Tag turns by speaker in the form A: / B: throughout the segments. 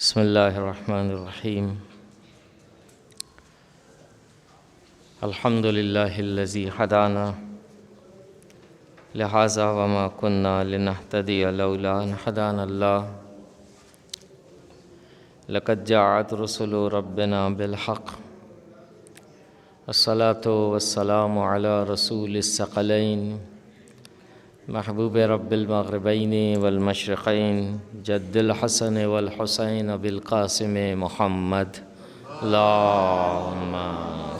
A: بسم اللہ الرحمن الرحیم الحمد للہ الذی ہدانا لہذا وما كنا لنہتدی لولا ان ہدانا اللہ لقد جاءت رسل ربنا بالحق الصلاة والسلام علی رسول الثقلین محبوب رب المغربین والمشرقین جد الحسن والحسین بالقاسم محمد اللہم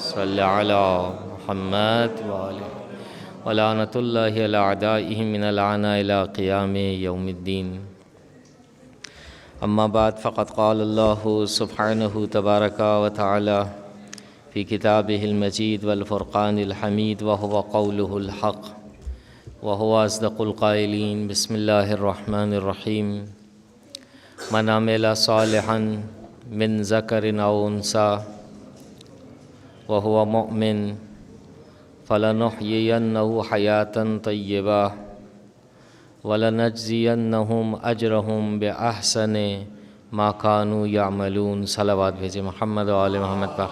A: صل علی محمد ولعنۃ اللہ علی اعدائہم من العناء الی قیام یوم الدین اما بعد فقد قال اللہ سبحانہ تبارک و تعالی فی کتابہ المجید والفرقان الحمید وہو قولہ الحق وهو أصدق القائلين بسم الله الرحمن الرحيم من عمل صالحا من ذكر أو أنثى وهو مؤمن فلنحيينه حياة طيبة ولنجزينهم أجرهم بأحسن ما كانوا يعملون صلوات بھیجے محمد و آل محمد پر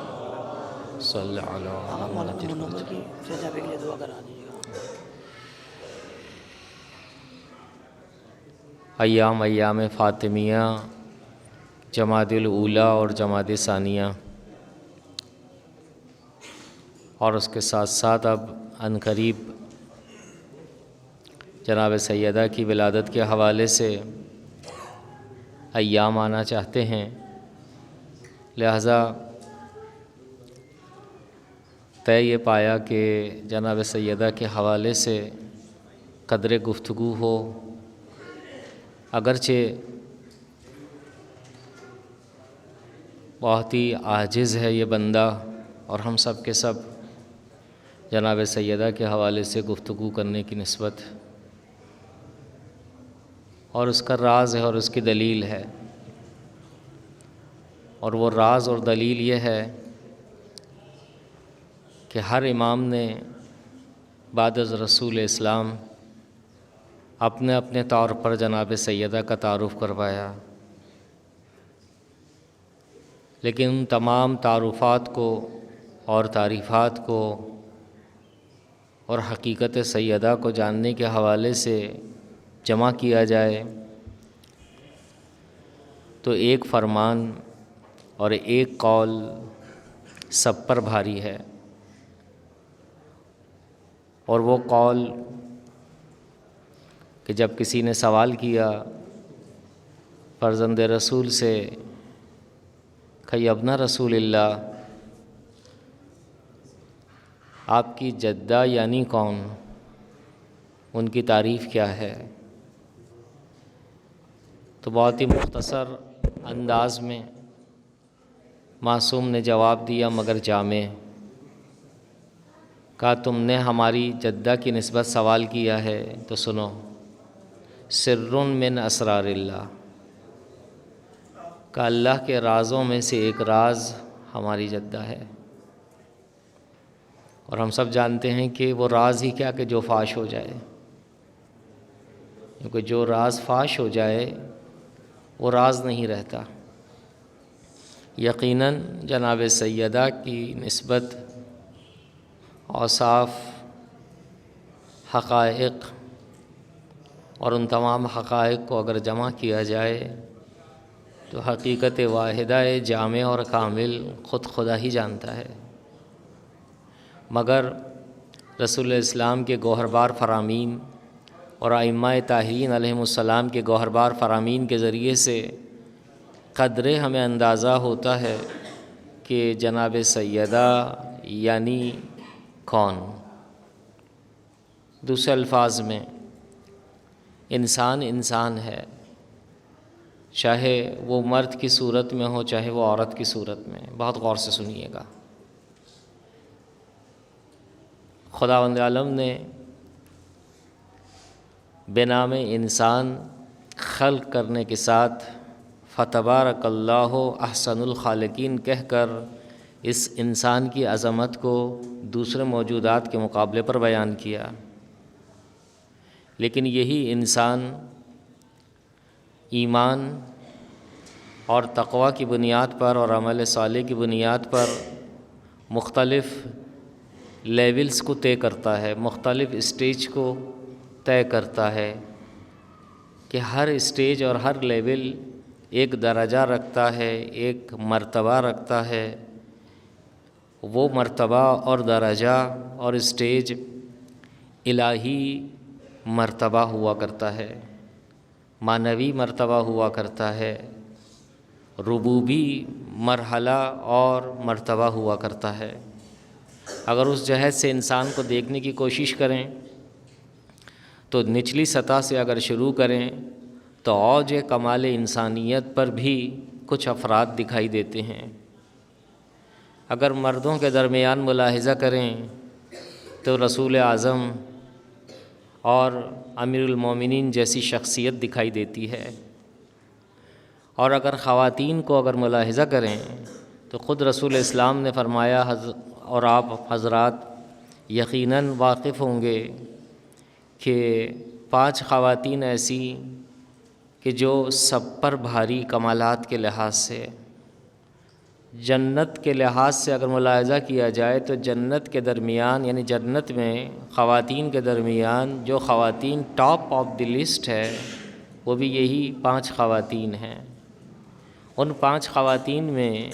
A: صلی اللہ علیہ وسلم۔ ایام فاطمیہ جمادی الاولیٰ اور جمادی ثانیہ اور اس کے ساتھ ساتھ اب عنقریب جناب سیدہ کی ولادت کے حوالے سے ایام آنا چاہتے ہیں، لہذا طے یہ پایا کہ جناب سیدہ کے حوالے سے قدر گفتگو ہو، اگرچہ بہت ہی عاجز ہے یہ بندہ اور ہم سب کے سب جناب سیدہ کے حوالے سے گفتگو کرنے کی نسبت، اور اس کا راز ہے اور اس کی دلیل ہے، اور وہ راز اور دلیل یہ ہے کہ ہر امام نے بعد از رسول اسلام اپنے اپنے طور پر جناب سیدہ کا تعارف کروایا، لیکن ان تمام تعارفات کو اور تعریفات کو اور حقیقت سیدہ کو جاننے کے حوالے سے جمع کیا جائے تو ایک فرمان اور ایک قول سب پر بھاری ہے، اور وہ قول کہ جب کسی نے سوال کیا فرزند رسول سے کہ ابن رسول اللہ، آپ کی جدہ یعنی کون، ان کی تعریف کیا ہے، تو بہت ہی مختصر انداز میں معصوم نے جواب دیا مگر جامع، کہا تم نے ہماری جدہ کی نسبت سوال کیا ہے تو سنو، سر من اسرار اللہ، کہ اللہ کے رازوں میں سے ایک راز ہماری جدہ ہے، اور ہم سب جانتے ہیں کہ وہ راز ہی کیا کہ جو فاش ہو جائے، کیونکہ جو راز فاش ہو جائے وہ راز نہیں رہتا۔ یقیناً جناب سیدہ کی نسبت اوصاف، حقائق اور ان تمام حقائق کو اگر جمع کیا جائے تو حقیقت واحدہ جامع اور کامل خود خدا ہی جانتا ہے، مگر رسول اسلام کے گوہربار فرامین اور ائمہ طاہرین علیہم السلام کے گوہربار فرامین کے ذریعے سے قدرے ہمیں اندازہ ہوتا ہے کہ جناب سیدہ یعنی کون۔ دوسرے الفاظ میں انسان انسان ہے، چاہے وہ مرد کی صورت میں ہو چاہے وہ عورت کی صورت میں۔ بہت غور سے سنیے گا، خداوند عالم نے بنام انسان خلق کرنے کے ساتھ فتبارک اللہ احسن الخالقین کہہ کر اس انسان کی عظمت کو دوسرے موجودات کے مقابلے پر بیان کیا، لیکن یہی انسان ایمان اور تقوی کی بنیاد پر اور عمل صالح کی بنیاد پر مختلف لیولز کو طے کرتا ہے، مختلف اسٹیج کو طے کرتا ہے کہ ہر اسٹیج اور ہر لیول ایک درجہ رکھتا ہے، ایک مرتبہ رکھتا ہے۔ وہ مرتبہ اور درجہ اور اسٹیج الہی مرتبہ ہوا کرتا ہے، معنوی مرتبہ ہوا کرتا ہے، ربوبی مرحلہ اور مرتبہ ہوا کرتا ہے۔ اگر اس جہت سے انسان کو دیکھنے کی کوشش کریں تو نچلی سطح سے اگر شروع کریں تو اوج کمال انسانیت پر بھی کچھ افراد دکھائی دیتے ہیں۔ اگر مردوں کے درمیان ملاحظہ کریں تو رسول اعظم اور امیر المومنین جیسی شخصیت دکھائی دیتی ہے، اور اگر خواتین کو اگر ملاحظہ کریں تو خود رسول اسلام نے فرمایا، اور آپ حضرات یقیناً واقف ہوں گے کہ 5 خواتین ایسی کہ جو سب پر بھاری کمالات کے لحاظ سے، جنت کے لحاظ سے اگر ملاحظہ کیا جائے تو جنت کے درمیان، یعنی جنت میں خواتین کے درمیان جو خواتین ٹاپ آف دی لسٹ ہے وہ بھی یہی 5 خواتین ہیں۔ ان 5 خواتین میں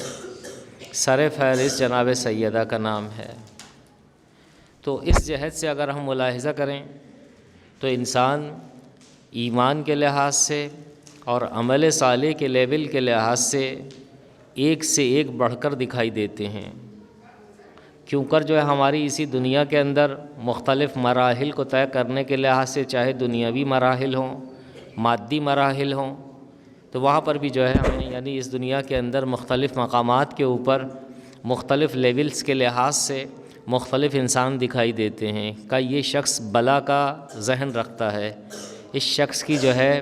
A: سر فہرست جناب سیدہ کا نام ہے۔ تو اس جہت سے اگر ہم ملاحظہ کریں تو انسان ایمان کے لحاظ سے اور عمل صالح کے لیول کے لحاظ سے ایک سے ایک بڑھ کر دکھائی دیتے ہیں، کیونکہ جو ہے ہماری اسی دنیا کے اندر مختلف مراحل کو طے کرنے کے لحاظ سے، چاہے دنیاوی مراحل ہوں، مادی مراحل ہوں، تو وہاں پر بھی جو ہے ہمیں یعنی اس دنیا کے اندر مختلف مقامات کے اوپر مختلف لیولز کے لحاظ سے مختلف انسان دکھائی دیتے ہیں۔ کہ یہ شخص بلا کا ذہن رکھتا ہے، اس شخص کی جو ہے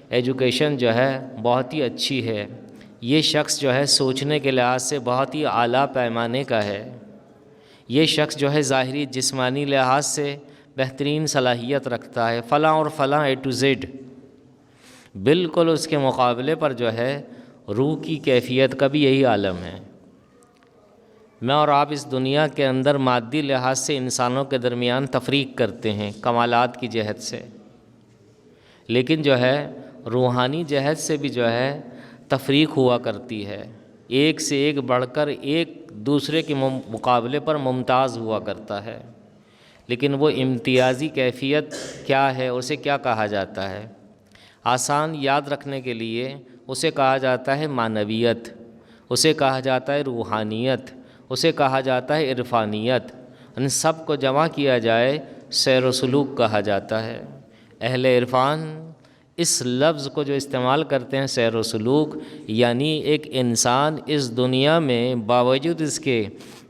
A: ایجوکیشن جو ہے بہت ہی اچھی ہے، یہ شخص جو ہے سوچنے کے لحاظ سے بہت ہی اعلیٰ پیمانے کا ہے، یہ شخص جو ہے ظاہری جسمانی لحاظ سے بہترین صلاحیت رکھتا ہے، فلاں اور فلاں A to Z۔ بالکل اس کے مقابلے پر جو ہے روح کی کیفیت کا بھی یہی عالم ہے۔ میں اور آپ اس دنیا کے اندر مادی لحاظ سے انسانوں کے درمیان تفریق کرتے ہیں کمالات کی جہت سے، لیکن جو ہے روحانی جہت سے بھی جو ہے تفریق ہوا کرتی ہے، ایک سے ایک بڑھ کر ایک دوسرے کے مقابلے پر ممتاز ہوا کرتا ہے۔ لیکن وہ امتیازی کیفیت کیا ہے، اسے کیا کہا جاتا ہے؟ آسان یاد رکھنے کے لیے اسے کہا جاتا ہے معنویت، اسے کہا جاتا ہے روحانیت، اسے کہا جاتا ہے عرفانیت۔ ان سب کو جمع کیا جائے سیر و سلوک کہا جاتا ہے۔ اہل عرفان اس لفظ کو جو استعمال کرتے ہیں سیر و سلوک، یعنی ایک انسان اس دنیا میں باوجود اس کے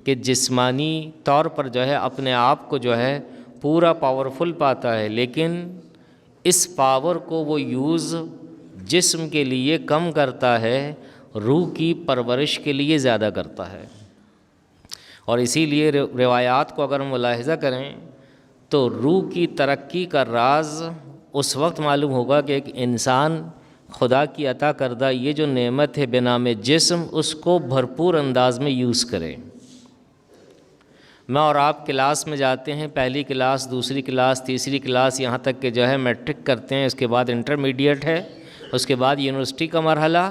A: کہ جسمانی طور پر جو ہے اپنے آپ کو جو ہے پورا پاورفل پاتا ہے، لیکن اس پاور کو وہ یوز جسم کے لیے کم کرتا ہے، روح کی پرورش کے لیے زیادہ کرتا ہے۔ اور اسی لیے روایات کو اگر ہم ملاحظہ کریں تو روح کی ترقی کا راز اس وقت معلوم ہوگا کہ ایک انسان خدا کی عطا کردہ یہ جو نعمت ہے بنام جسم، اس کو بھرپور انداز میں یوز کرے۔ میں اور آپ کلاس میں جاتے ہیں، پہلی کلاس، دوسری کلاس، تیسری کلاس، یہاں تک کہ جو ہے میٹرک کرتے ہیں، اس کے بعد انٹرمیڈیٹ ہے، اس کے بعد یونیورسٹی کا مرحلہ۔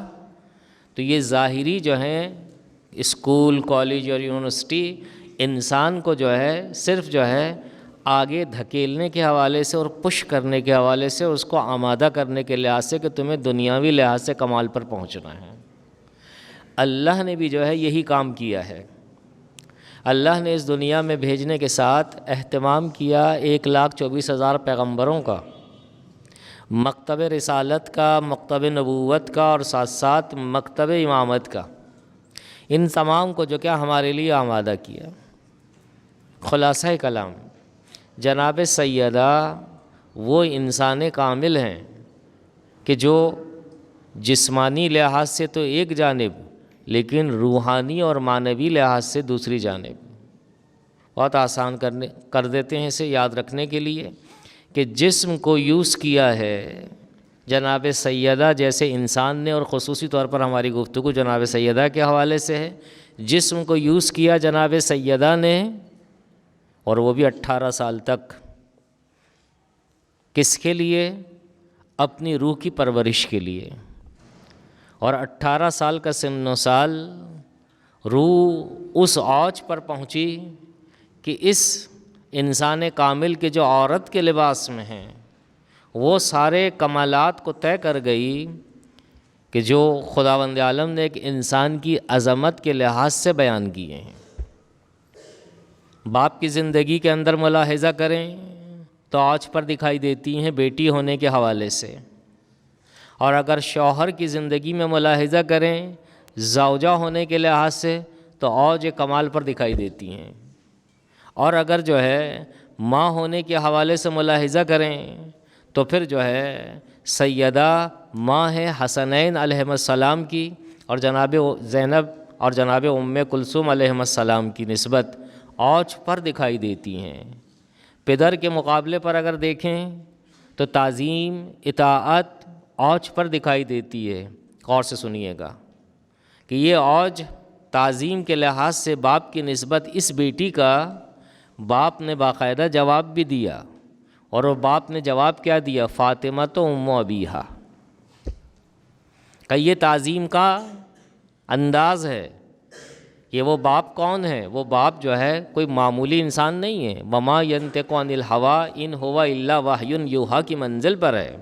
A: تو یہ ظاہری جو ہیں اسکول، کالج اور یونیورسٹی انسان کو جو ہے صرف جو ہے آگے دھکیلنے کے حوالے سے اور پش کرنے کے حوالے سے اس کو آمادہ کرنے کے لحاظ سے کہ تمہیں دنیاوی لحاظ سے کمال پر پہنچنا ہے۔ اللہ نے بھی جو ہے یہی کام کیا ہے۔ اللہ نے اس دنیا میں بھیجنے کے ساتھ اہتمام کیا 1,24,000 پیغمبروں کا، مکتب رسالت کا، مکتب نبوت کا، اور ساتھ ساتھ مکتب امامت کا، ان تمام کو جو کیا ہمارے لیے آمادہ کیا۔ خلاصہ کلام جناب سیدہ وہ انسان کامل ہیں کہ جو جسمانی لحاظ سے تو ایک جانب، لیکن روحانی اور معنوی لحاظ سے دوسری جانب۔ بہت آسان کر دیتے ہیں اسے یاد رکھنے کے لیے کہ جسم کو یوز کیا ہے، جناب سیدہ جیسے انسان نے، اور خصوصی طور پر ہماری گفتگو جناب سیدہ کے حوالے سے ہے، جسم کو یوز کیا جناب سیدہ نے، اور وہ بھی 18 سال تک۔ کس کے لیے؟ اپنی روح کی پرورش کے لیے۔ اور 18 سال کا سن و سال روح اس اوج پر پہنچی کہ اس انسان کامل کے جو عورت کے لباس میں ہیں وہ سارے کمالات کو طے کر گئی کہ جو خداوند عالم نے ایک انسان کی عظمت کے لحاظ سے بیان کیے ہیں۔ باپ کی زندگی کے اندر ملاحظہ کریں تو اوج پر دکھائی دیتی ہیں بیٹی ہونے کے حوالے سے، اور اگر شوہر کی زندگی میں ملاحظہ کریں زوجہ ہونے کے لحاظ سے تو اوج کمال پر دکھائی دیتی ہیں، اور اگر جو ہے ماں ہونے کے حوالے سے ملاحظہ کریں تو پھر جو ہے سیدہ ماں ہے حسنین علیہ السلام کی، اور جناب زینب اور جناب ام کلثوم علیہ السلام کی نسبت اوج پر دکھائی دیتی ہیں۔ پدر کے مقابلے پر اگر دیکھیں تو تعظیم اطاعت اوج پر دکھائی دیتی ہے۔ غور سے سنیے گا کہ یہ اوج تعظیم کے لحاظ سے باپ کی نسبت اس بیٹی کا باپ نے باقاعدہ جواب بھی دیا، اور وہ باپ نے جواب کیا دیا؟ فاطمہ تو ام ابیہا، کہ یہ تعظیم کا انداز ہے۔ یہ وہ باپ کون ہے؟ وہ باپ جو ہے کوئی معمولی انسان نہیں ہے، وما ینطق عن الہوی ان ہوا الا وحی یوحی کی منزل پر ہے۔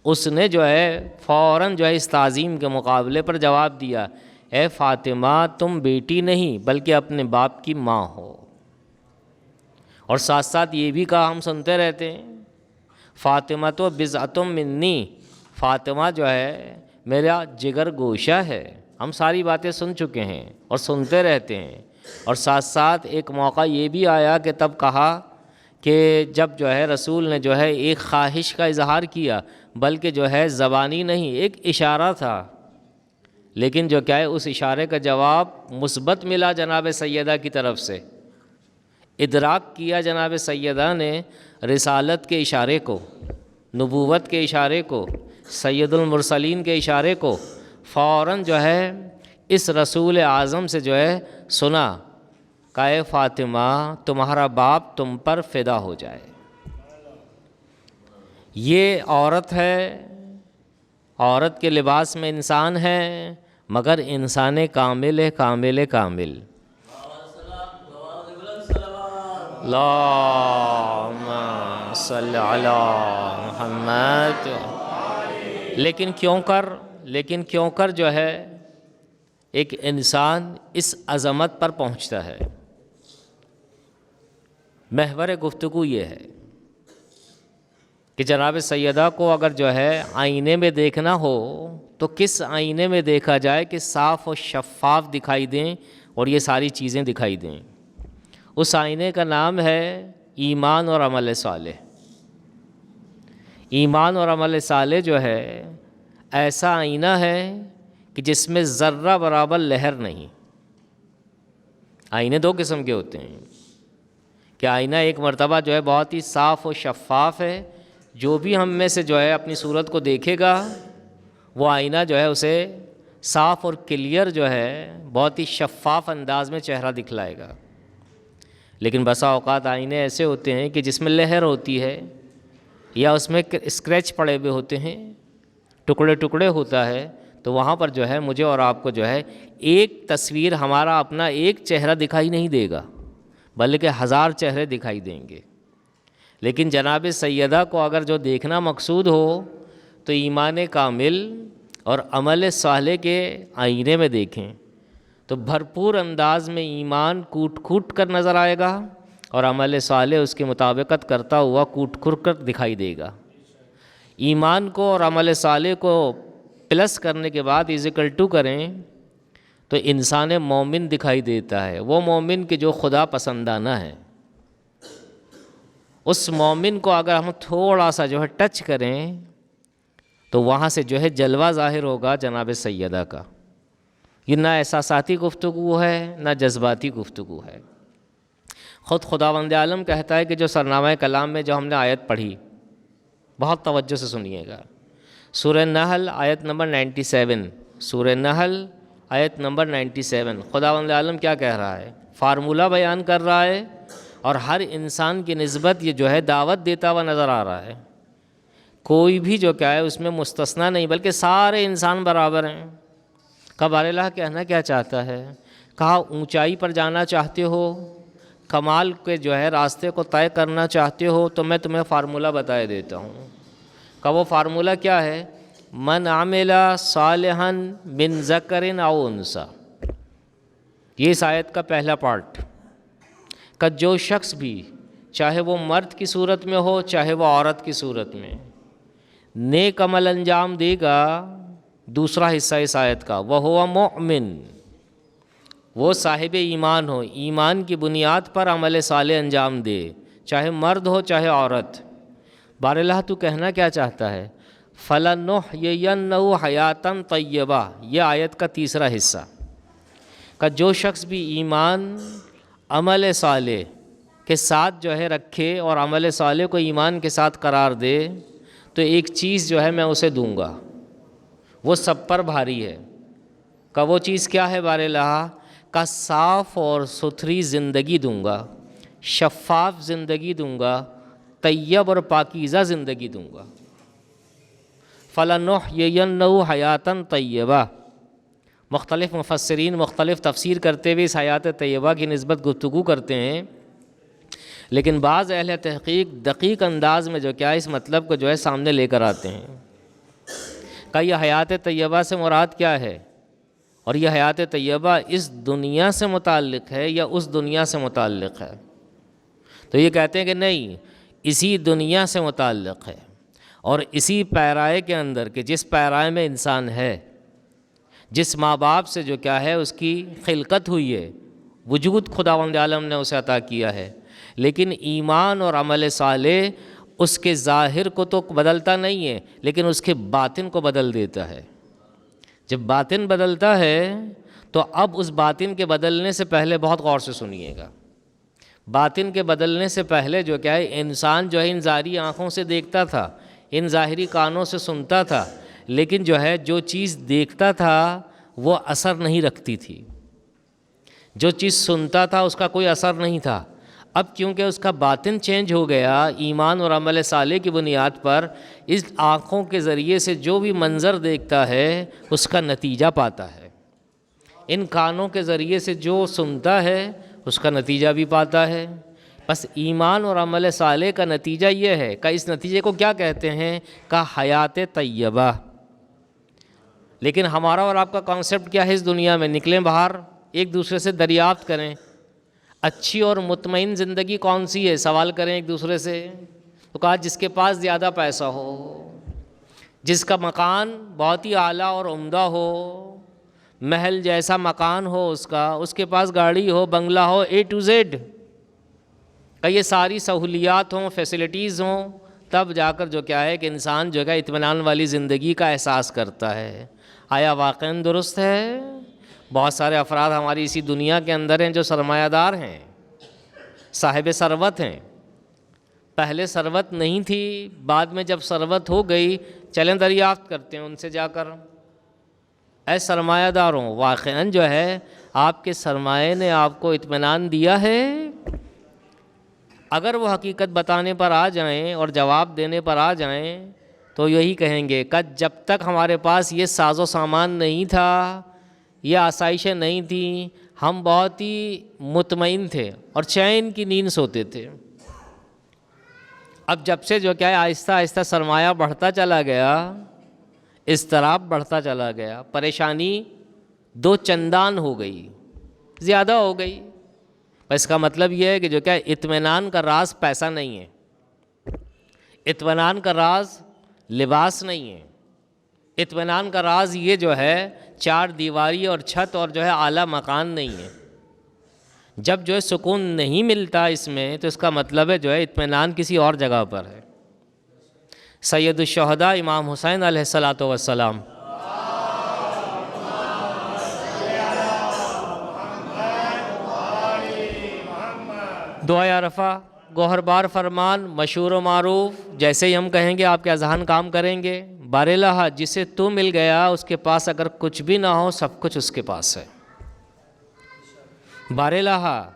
A: اس نے جو ہے فوراً جو ہے اس تعظیم کے مقابلے پر جواب دیا، اے فاطمہ تم بیٹی نہیں بلکہ اپنے باپ کی ماں ہو۔ اور ساتھ ساتھ یہ بھی کہا، ہم سنتے رہتے ہیں، فاطمہ تو بضعۃ منی، فاطمہ جو ہے میرا جگر گوشہ ہے۔ ہم ساری باتیں سن چکے ہیں اور سنتے رہتے ہیں، اور ساتھ ساتھ ایک موقع یہ بھی آیا کہ تب کہا کہ جب جو ہے رسول نے جو ہے ایک خواہش کا اظہار کیا، بلکہ جو ہے زبانی نہیں، ایک اشارہ تھا، لیکن جو کیا ہے اس اشارے کا جواب مثبت ملا جناب سیدہ کی طرف سے۔ ادراک کیا جناب سیدہ نے رسالت کے اشارے کو، نبوت کے اشارے کو، سید المرسلین کے اشارے کو، فوراً جو ہے اس رسول اعظم سے جو ہے سنا کہ اے فاطمہ تمہارا باپ تم پر فدا ہو جائے۔ یہ عورت ہے، عورت کے لباس میں انسان ہے، مگر انسان کامل ہے، کامل کامل۔ اللہم صلی علی محمد۔ لیکن کیوں کر جو ہے ایک انسان اس عظمت پر پہنچتا ہے؟ محور گفتگو یہ ہے کہ جناب سیدہ کو اگر جو ہے آئینے میں دیکھنا ہو تو کس آئینے میں دیکھا جائے کہ صاف و شفاف دکھائی دیں اور یہ ساری چیزیں دکھائی دیں؟ اس آئینے کا نام ہے ایمان اور عمل صالح۔ ایمان اور عمل صالح جو ہے ایسا آئینہ ہے کہ جس میں ذرہ برابر لہر نہیں۔ آئینے دو قسم کے ہوتے ہیں کہ آئینہ ایک مرتبہ جو ہے بہت ہی صاف و شفاف ہے، جو بھی ہم میں سے جو ہے اپنی صورت کو دیکھے گا وہ آئینہ جو ہے اسے صاف اور کلیئر جو ہے بہت ہی شفاف انداز میں چہرہ دکھلائے گا۔ لیکن بسا اوقات آئینے ایسے ہوتے ہیں کہ جس میں لہر ہوتی ہے یا اس میں اسکریچ پڑے ہوئے ہوتے ہیں، ٹکڑے ٹکڑے ہوتا ہے، تو وہاں پر جو ہے مجھے اور آپ کو جو ہے ایک تصویر ہمارا اپنا ایک چہرہ دکھائی نہیں دے گا بلکہ 1000 چہرے دکھائی دیں گے۔ لیکن جناب سیدہ کو اگر جو دیکھنا مقصود ہو تو ایمان کامل اور عمل صالح کے آئینے میں دیکھیں تو بھرپور انداز میں ایمان کوٹ کوٹ کر نظر آئے گا اور عمل صالح اس کی مطابقت کرتا ہوا کوٹ کوٹ کر دکھائی دے گا۔ ایمان کو اور عمل صالح کو پلس کرنے کے بعد = کریں تو انسان مومن دکھائی دیتا ہے، وہ مومن کہ جو خدا پسندانہ ہے۔ اس مومن کو اگر ہم تھوڑا سا جو ہے ٹچ کریں تو وہاں سے جو ہے جلوہ ظاہر ہوگا جناب سیدہ کا۔ یہ نہ احساساتی گفتگو ہے نہ جذباتی گفتگو ہے۔ خود خداوند عالم کہتا ہے کہ جو سرنامہ کلام میں جو ہم نے آیت پڑھی، بہت توجہ سے سنیے گا، سورہ نحل آیت نمبر 97، سورہ نحل آیت نمبر 97 خداوند عالم کیا کہہ رہا ہے؟ فارمولہ بیان کر رہا ہے اور ہر انسان کی نسبت یہ جو ہے دعوت دیتا ہوا نظر آ رہا ہے۔ کوئی بھی جو کیا ہے اس میں مستثنیٰ نہیں، بلکہ سارے انسان برابر ہیں۔ بار اللہ کہنا کیا چاہتا ہے؟ کہا اونچائی پر جانا چاہتے ہو، کمال کے جو ہے راستے کو طے کرنا چاہتے ہو تو میں تمہیں فارمولہ بتائے دیتا ہوں۔ کہ وہ فارمولہ کیا ہے؟ من عمل صالحا من ذکر او انثی، یہ اس آیت کا پہلا پارٹ، کہ جو شخص بھی چاہے وہ مرد کی صورت میں ہو چاہے وہ عورت کی صورت میں نیک عمل انجام دے گا۔ دوسرا حصہ اس آیت کا وَهُوَ مُؤْمِن، وہ صاحب ایمان ہو، ایمان کی بنیاد پر عمل صالح انجام دے، چاہے مرد ہو چاہے عورت۔ بار اللہ تو کہنا کیا چاہتا ہے؟ فَلَنُحْيِيَنَّهُ حَيَاتًا طَيِّبَةً، یہ آیت کا تیسرا حصہ، کہ جو شخص بھی ایمان عمل صالح کے ساتھ جو ہے رکھے اور عمل صالح کو ایمان کے ساتھ قرار دے تو ایک چیز جو ہے میں اسے دوں گا، وہ سب پر بھاری ہے۔ کہ وہ چیز کیا ہے؟ بار اللہ کا صاف اور ستھری زندگی دوں گا، شفاف زندگی دوں گا، طیب اور پاکیزہ زندگی دوں گا۔ فَلَنُحْيِيَنَّهُ حَيَاتًا طَيِّبَةً، مختلف مفسرین مختلف تفسیر کرتے ہوئے اس حیات طیبہ کی نسبت گفتگو کرتے ہیں، لیکن بعض اہل تحقیق دقیق انداز میں جو کیا اس مطلب کو جو ہے سامنے لے کر آتے ہیں کہ یہ حیات طیبہ سے مراد کیا ہے، اور یہ حیات طیبہ اس دنیا سے متعلق ہے یا اس دنیا سے متعلق ہے؟ تو یہ کہتے ہیں کہ نہیں، اسی دنیا سے متعلق ہے، اور اسی پیرائے کے اندر کہ جس پیرائے میں انسان ہے، جس ماں باپ سے جو کیا ہے اس کی خلقت ہوئی ہے، وجود خداوند عالم نے اسے عطا کیا ہے، لیکن ایمان اور عمل صالح اس کے ظاہر کو تو بدلتا نہیں ہے لیکن اس کے باطن کو بدل دیتا ہے۔ جب باطن بدلتا ہے تو اب اس باطن کے بدلنے سے پہلے بہت غور سے سنیے گا، باطن کے بدلنے سے پہلے جو کیا ہے انسان جو ہے ان ظاہری آنکھوں سے دیکھتا تھا، ان ظاہری کانوں سے سنتا تھا، لیکن جو ہے جو چیز دیکھتا تھا وہ اثر نہیں رکھتی تھی، جو چیز سنتا تھا اس کا کوئی اثر نہیں تھا۔ اب کیونکہ اس کا باطن چینج ہو گیا، ایمان اور عمل صالح کی بنیاد پر اس آنکھوں کے ذریعے سے جو بھی منظر دیکھتا ہے اس کا نتیجہ پاتا ہے، ان کانوں کے ذریعے سے جو سنتا ہے اس کا نتیجہ بھی پاتا ہے۔ بس ایمان اور عمل صالح کا نتیجہ یہ ہے کہ اس نتیجے کو کیا کہتے ہیں؟ کہ حیات طیبہ۔ لیکن ہمارا اور آپ کا کانسیپٹ کیا ہے اس دنیا میں؟ نکلیں باہر، ایک دوسرے سے دریافت کریں، اچھی اور مطمئن زندگی کون سی ہے؟ سوال کریں ایک دوسرے سے۔ تو کہا جس کے پاس زیادہ پیسہ ہو، جس کا مکان بہت ہی اعلیٰ اور عمدہ ہو، محل جیسا مکان ہو اس کے پاس گاڑی ہو، بنگلہ ہو، A to Z، کہ یہ ساری سہولیات ہوں، فیسلٹیز ہوں، تب جا کر جو کیا ہے کہ انسان جو ہے اطمینان والی زندگی کا احساس کرتا ہے۔ آیا واقعاً درست ہے؟ بہت سارے افراد ہماری اسی دنیا کے اندر ہیں جو سرمایہ دار ہیں، صاحب ثروت ہیں، پہلے ثروت نہیں تھی، بعد میں جب ثروت ہو گئی چلیں دریافت کرتے ہیں ان سے جا کر، اے سرمایہ داروں واقعاً جو ہے آپ کے سرمایہ نے آپ کو اطمینان دیا ہے؟ اگر وہ حقیقت بتانے پر آ جائیں اور جواب دینے پر آ جائیں تو یہی کہیں گے کہ جب تک ہمارے پاس یہ ساز و سامان نہیں تھا، یہ آسائشیں نہیں تھیں، ہم بہت ہی مطمئن تھے اور چین کی نیند سوتے تھے۔ اب جب سے جو کیا ہے آہستہ آہستہ سرمایہ بڑھتا چلا گیا، اضطراب بڑھتا چلا گیا، پریشانی دو چندان ہو گئی، زیادہ ہو گئی۔ اس کا مطلب یہ ہے کہ جو کیا اطمینان کا راز پیسہ نہیں ہے، اطمینان کا راز لباس نہیں ہے، اطمینان کا راز یہ جو ہے چار دیواری اور چھت اور جو ہے اعلیٰ مکان نہیں ہے۔ جب جو ہے سکون نہیں ملتا اس میں تو اس کا مطلب ہے جو ہے اطمینان کسی اور جگہ پر ہے۔ سید الشہداء امام حسین علیہ الصلاۃ والسلام دعائے عرفہ گوہر بار فرمان مشہور و معروف، جیسے ہی ہم کہیں گے آپ کے اذہان کام کریں گے، بارالہ جسے تو مل گیا اس کے پاس اگر کچھ بھی نہ ہو سب کچھ اس کے پاس ہے۔ بارالہ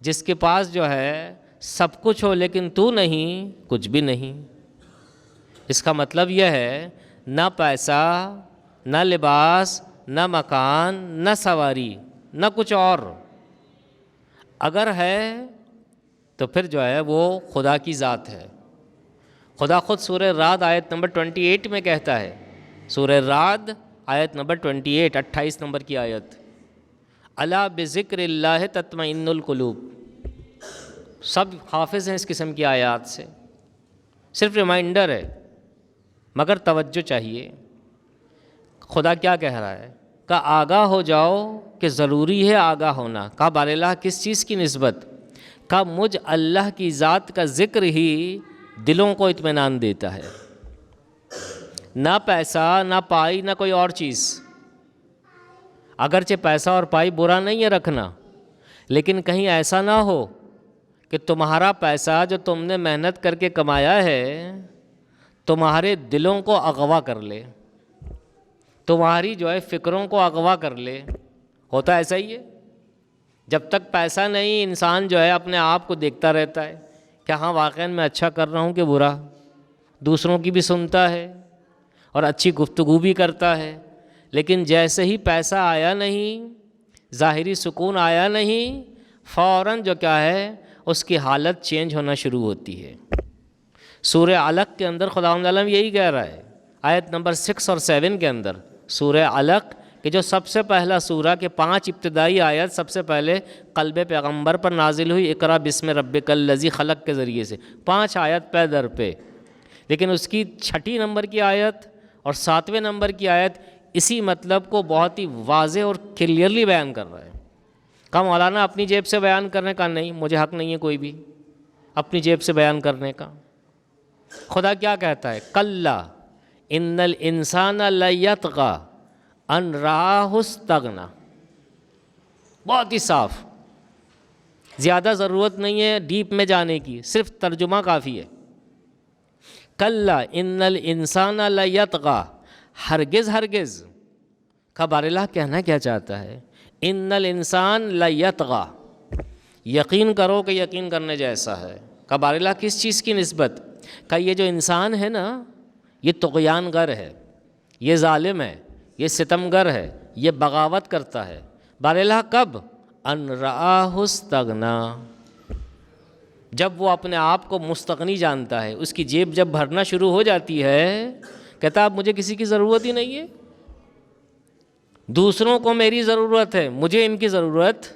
A: جس کے پاس جو ہے سب کچھ ہو لیکن تو نہیں، کچھ بھی نہیں۔ اس کا مطلب یہ ہے نہ پیسہ، نہ لباس، نہ مکان، نہ سواری، نہ کچھ اور، اگر ہے تو پھر جو ہے وہ خدا کی ذات ہے۔ خدا خود سورہ رعد آیت نمبر 28 میں کہتا ہے، سورہ رعد آیت نمبر 28، 28 نمبر کی آیت، الا بذکر اللہ تطمئن القلوب۔ سب حافظ ہیں اس قسم کی آیات سے، صرف ریمائنڈر ہے، مگر توجہ چاہیے۔ خدا کیا کہہ رہا ہے؟ کہ آگاہ ہو جاؤ کہ ضروری ہے آگاہ ہونا۔ کہا بارالہ کس چیز کی نسبت؟ کہ مجھ اللہ کی ذات کا ذکر ہی دلوں کو اطمینان دیتا ہے، نہ پیسہ، نہ پائی، نہ کوئی اور چیز۔ اگرچہ پیسہ اور پائی برا نہیں ہے رکھنا، لیکن کہیں ایسا نہ ہو کہ تمہارا پیسہ جو تم نے محنت کر کے کمایا ہے تمہارے دلوں کو اغوا کر لے، تمہاری جو ہے فکروں کو اغوا کر لے۔ ہوتا ایسا ہی ہے، جب تک پیسہ نہیں انسان جو ہے اپنے آپ کو دیکھتا رہتا ہے کہ ہاں واقعاً میں اچھا کر رہا ہوں کہ برا، دوسروں کی بھی سنتا ہے اور اچھی گفتگو بھی کرتا ہے، لیکن جیسے ہی پیسہ آیا نہیں، ظاہری سکون آیا نہیں، فوراً جو کیا ہے اس کی حالت چینج ہونا شروع ہوتی ہے۔ سورہ علق کے اندر خداوند عالم یہی کہہ رہا ہے، آیت نمبر 6 اور 7 کے اندر، سورہ علق کہ جو سب سے پہلا سورہ کے 5 ابتدائی آیت سب سے پہلے قلب پیغمبر پر نازل ہوئی، اقرا بسم ربک الذی خلق کے ذریعے سے، 5 آیت پے در پہ، لیکن اس کی 6 نمبر کی آیت اور 7ویں نمبر کی آیت اسی مطلب کو بہت ہی واضح اور کلیئرلی بیان کر رہا ہے۔ کہ مولانا اپنی جیب سے بیان کرنے کا نہیں، مجھے حق نہیں ہے کوئی بھی اپنی جیب سے بیان کرنے کا۔ خدا کیا کہتا ہے؟ کلا ان الانسان لیطغی ان رآہ استغنی، بہت ہی صاف، زیادہ ضرورت نہیں ہے ڈیپ میں جانے کی، صرف ترجمہ کافی ہے۔ کلا ان الانسان لیطغی، ہرگز ہرگز۔ کا بارالہ کہنا کیا چاہتا ہے؟ ان الانسان لیطغی، یقین کرو کہ یقین کرنے جیسا ہے۔ کا بارالہ کس چیز کی نسبت؟ کہ یہ جو انسان ہے نا یہ طغیان گر ہے، یہ ظالم ہے، یہ ستم گر ہے، یہ بغاوت کرتا ہے۔ بارالہ کب؟ ان رآہ استغنی، جب وہ اپنے آپ کو مستغنی جانتا ہے، اس کی جیب جب بھرنا شروع ہو جاتی ہے، کہتا اب مجھے کسی کی ضرورت ہی نہیں ہے، دوسروں کو میری ضرورت ہے، مجھے ان کی ضرورت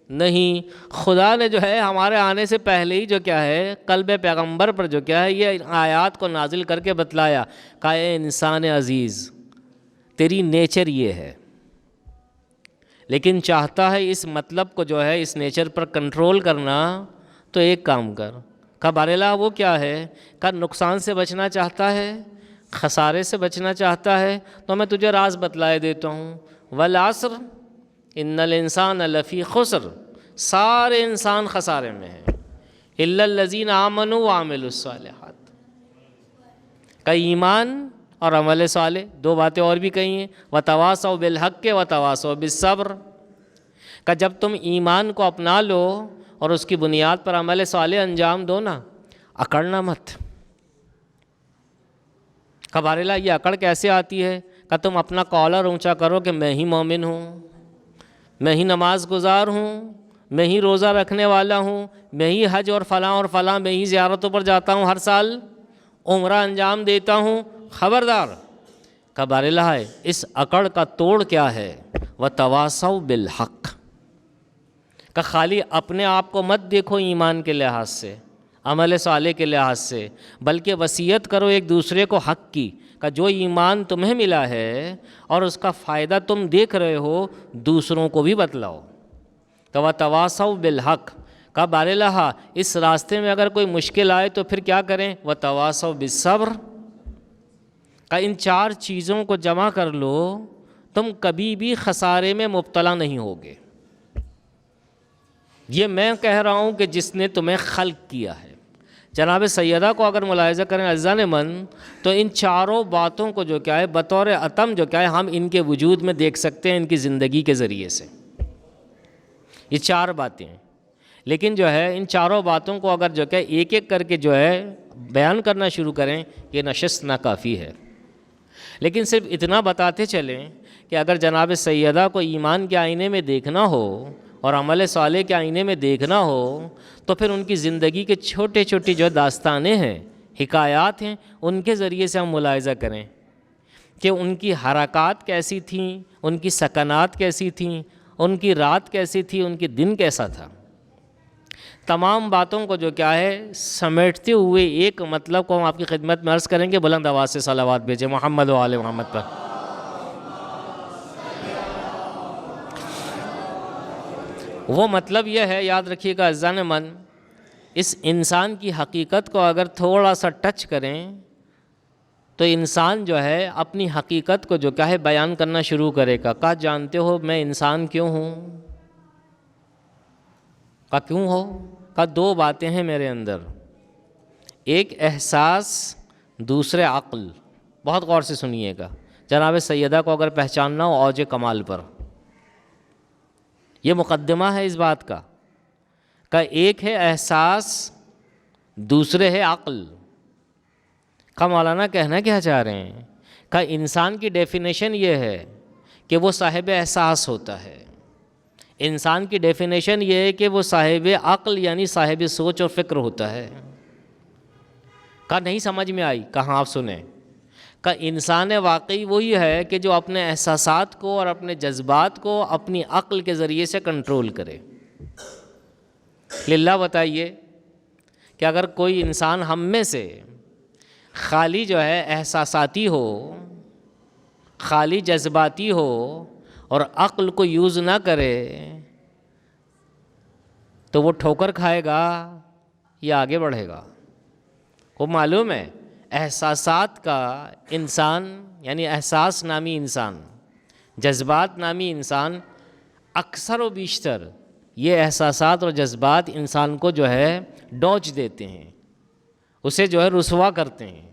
A: نہیں۔ خدا نے جو ہے ہمارے آنے سے پہلے ہی جو کیا ہے قلب پیغمبر پر جو کیا ہے یہ آیات کو نازل کر کے بتلایا کہ اے انسان عزیز تیری نیچر یہ ہے، لیکن چاہتا ہے اس مطلب کو جو ہے اس نیچر پر کنٹرول کرنا، تو ایک کام کر۔ کا بارالہ وہ کیا ہے؟ کا نقصان سے بچنا چاہتا ہے، خسارے سے بچنا چاہتا ہے، تو میں تجھے راز بتلائے دیتا ہوں۔ والعصر ان الانسان لفی خسر، سارے انسان خسارے میں ہیں، الا الذین آمنوا وعملوا الصالحات۔ کا ایمان اور عمل صالح، دو باتیں اور بھی کہی ہیں، وتواصوا بالحق وتواصوا بالصبر۔ کہ جب تم ایمان کو اپنا لو اور اس کی بنیاد پر عمل صالح انجام دو نا، اکڑنا مت۔ کہ بارالہ یہ اکڑ کیسے آتی ہے؟ کہ تم اپنا کالر اونچا کرو کہ میں ہی مومن ہوں، میں ہی نماز گزار ہوں، میں ہی روزہ رکھنے والا ہوں، میں ہی حج اور فلاں میں ہی زیارتوں پر جاتا ہوں، ہر سال عمرہ انجام دیتا ہوں۔ خبردار، کا بارالہ ہے اس اکڑ کا توڑ کیا ہے؟ وتواصوا بالحق۔ کہ خالی اپنے آپ کو مت دیکھو ایمان کے لحاظ سے، عمل صالح کے لحاظ سے، بلکہ وصیت کرو ایک دوسرے کو حق کی، کہ جو ایمان تمہیں ملا ہے اور اس کا فائدہ تم دیکھ رہے ہو دوسروں کو بھی بتلاؤ۔ تو وتواصوا بالحق۔ کا بارالہ اس راستے میں اگر کوئی مشکل آئے تو پھر کیا کریں؟ وتواصوا بالصبر۔ کہ ان 4 چیزوں کو جمع کر لو، تم کبھی بھی خسارے میں مبتلا نہیں ہوگے۔ یہ میں کہہ رہا ہوں کہ جس نے تمہیں خلق کیا ہے، جناب سیدہ کو اگر ملاحظہ کریں عزیزان من، تو ان چاروں باتوں کو جو کیا ہے بطور اتم جو کیا ہے ہم ان کے وجود میں دیکھ سکتے ہیں ان کی زندگی کے ذریعے سے، یہ چار باتیں ہیں۔ لیکن جو ہے ان چاروں باتوں کو اگر جو کہ ایک ایک کر کے جو ہے بیان کرنا شروع کریں، یہ نشست ناکافی ہے۔ لیکن صرف اتنا بتاتے چلیں کہ اگر جناب سیدہ کو ایمان کے آئینے میں دیکھنا ہو اور عمل صالح کے آئینے میں دیکھنا ہو، تو پھر ان کی زندگی کے چھوٹے چھوٹی جو داستانیں ہیں، حکایات ہیں، ان کے ذریعے سے ہم ملاحظہ کریں کہ ان کی حرکات کیسی تھیں، ان کی سکنات کیسی تھیں، ان کی رات کیسی تھی، ان کی دن کیسا تھا۔ تمام باتوں کو جو کیا ہے سمیٹتے ہوئے ایک مطلب کو ہم آپ کی خدمت میں عرض کریں گے، بلند آواز سے صلوات بھیجیں محمد و آل محمد پر۔ وہ مطلب یہ ہے، یاد رکھیے گا عزیزان من، اس انسان کی حقیقت کو اگر تھوڑا سا ٹچ کریں تو انسان جو ہے اپنی حقیقت کو جو کیا ہے بیان کرنا شروع کرے گا۔ کہا جانتے ہو میں انسان کیوں ہوں؟ کہا کیوں ہو؟ کہا دو باتیں ہیں میرے اندر، ایک احساس، دوسرے عقل۔ بہت غور سے سنیے گا، جناب سیدہ کو اگر پہچاننا ہو اوج کمال پر، یہ مقدمہ ہے اس بات کا کہ ایک ہے احساس، دوسرے ہے عقل۔ کہ مولانا کہنا کیا چاہ رہے ہیں؟ کہ انسان کی ڈیفینیشن یہ ہے کہ وہ صاحب احساس ہوتا ہے، انسان کی ڈیفینیشن یہ ہے کہ وہ صاحب عقل یعنی صاحب سوچ اور فکر ہوتا ہے۔ کہا نہیں سمجھ میں آئی؟ کہاں آپ سنیں۔ کہ انسان واقعی وہی ہے کہ جو اپنے احساسات کو اور اپنے جذبات کو اپنی عقل کے ذریعے سے کنٹرول کرے۔ للہ بتائیے کہ اگر کوئی انسان ہم میں سے خالی جو ہے احساساتی ہو، خالی جذباتی ہو اور عقل کو یوز نہ کرے تو وہ ٹھوکر کھائے گا یا آگے بڑھے گا؟ کو معلوم ہے احساسات کا انسان یعنی احساس نامی انسان، جذبات نامی انسان، اکثر و بیشتر یہ احساسات اور جذبات انسان کو جو ہے ڈوچ دیتے ہیں، اسے جو ہے رسوا کرتے ہیں،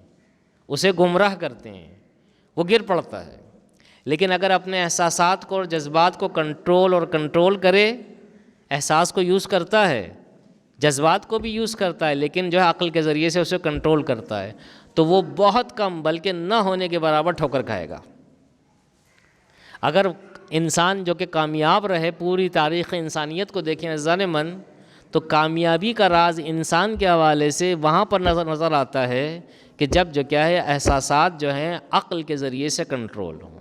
A: اسے گمراہ کرتے ہیں، وہ گر پڑتا ہے۔ لیکن اگر اپنے احساسات کو اور جذبات کو کنٹرول کرے، احساس کو یوز کرتا ہے، جذبات کو بھی یوز کرتا ہے، لیکن جو ہے عقل کے ذریعے سے اسے کنٹرول کرتا ہے، تو وہ بہت کم بلکہ نہ ہونے کے برابر ٹھوکر کھائے گا۔ اگر انسان جو کہ کامیاب رہے، پوری تاریخ انسانیت کو دیکھیں عزیزان من، تو کامیابی کا راز انسان کے حوالے سے وہاں پر نظر آتا ہے کہ جب جو کیا ہے احساسات جو ہیں عقل کے ذریعے سے کنٹرول ہوں۔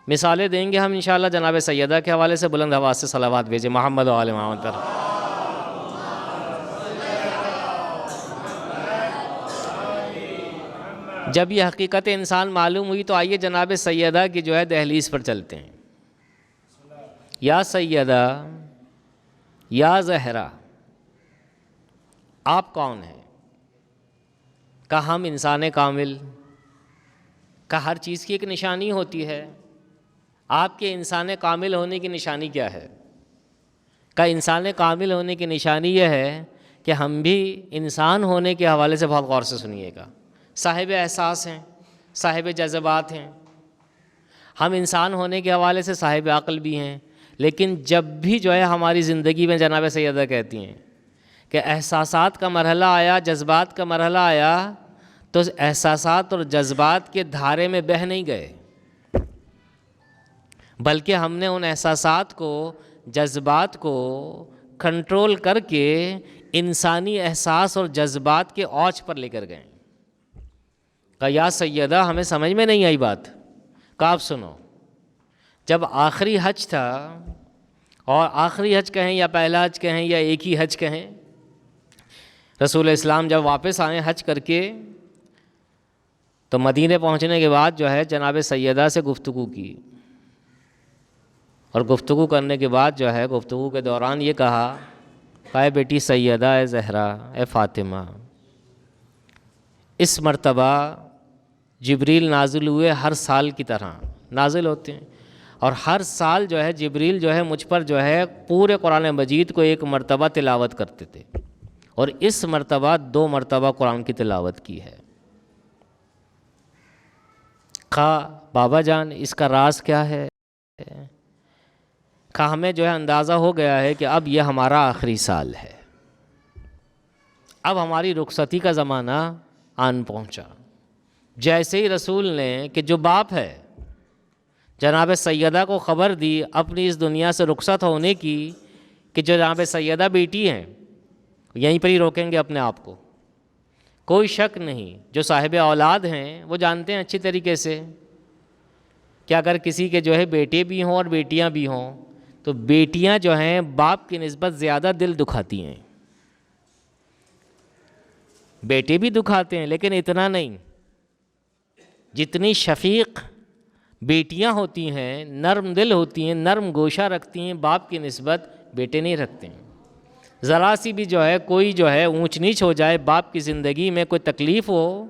A: مثالیں دیں گے ہم انشاءاللہ جناب سیدہ کے حوالے سے، بلند آواز سے صلوات بھیجیں محمد و آل محمد پر۔ جب یہ حقیقت انسان معلوم ہوئی تو آئیے جناب سیدہ کی جو ہے دہلیز پر چلتے ہیں۔ یا سیدہ، یا زہرا، آپ کون ہیں؟ کہ ہم انسان کامل، کہ ہر چیز کی ایک نشانی ہوتی ہے، آپ کے انسان کامل ہونے کی نشانی کیا ہے؟ کہ انسان کامل ہونے کی نشانی یہ ہے کہ ہم بھی انسان ہونے کے حوالے سے بہت غور سے سنیے گا، صاحب احساس ہیں، صاحب جذبات ہیں، ہم انسان ہونے کے حوالے سے صاحب عقل بھی ہیں۔ لیکن جب بھی جو ہے ہماری زندگی میں جناب سیدہ کہتی ہیں کہ احساسات کا مرحلہ آیا، جذبات کا مرحلہ آیا، تو احساسات اور جذبات کے دھارے میں بہہ نہیں گئے، بلکہ ہم نے ان احساسات کو، جذبات کو کنٹرول کر کے انسانی احساس اور جذبات کے اوج پر لے کر گئے۔ کہا یا سیدہ ہمیں سمجھ میں نہیں آئی بات۔ کہا آپ سنو، جب آخری حج تھا، اور آخری حج کہیں یا پہلا حج کہیں یا ایک ہی حج کہیں، رسول اسلام جب واپس آئے حج کر کے تو مدینے پہنچنے کے بعد جو ہے جناب سیدہ سے گفتگو کی، اور گفتگو کرنے کے بعد جو ہے گفتگو کے دوران یہ کہا اے بیٹی سیدہ، اے زہرا، اے فاطمہ، اس مرتبہ جبریل نازل ہوئے، ہر سال کی طرح نازل ہوتے ہیں، اور ہر سال جو ہے جبریل جو ہے مجھ پر جو ہے پورے قرآن مجید کو ایک مرتبہ تلاوت کرتے تھے، اور اس مرتبہ 2 مرتبہ قرآن کی تلاوت کی ہے۔ کہا بابا جان اس کا راز کیا ہے؟ کہا ہمیں جو ہے اندازہ ہو گیا ہے کہ اب یہ ہمارا آخری سال ہے، اب ہماری رخصتی کا زمانہ آن پہنچا۔ جیسے ہی رسول نے کہ جو باپ ہے جناب سیدہ کو خبر دی اپنی اس دنیا سے رخصت ہونے کی کہ جو جناب سیدہ بیٹی ہیں یہیں پر ہی روکیں گے اپنے آپ کو، کوئی شک نہیں، جو صاحب اولاد ہیں وہ جانتے ہیں اچھی طریقے سے کہ اگر کسی کے جو ہے بیٹے بھی ہوں اور بیٹیاں بھی ہوں تو بیٹیاں جو ہیں باپ کی نسبت زیادہ دل دکھاتی ہیں، بیٹے بھی دکھاتے ہیں لیکن اتنا نہیں، جتنی شفیق بیٹیاں ہوتی ہیں، نرم دل ہوتی ہیں، نرم گوشہ رکھتی ہیں باپ کی نسبت، بیٹے نہیں رکھتے ہیں۔ ذرا سی بھی جو ہے کوئی جو ہے اونچ نیچ ہو جائے، باپ کی زندگی میں کوئی تکلیف ہو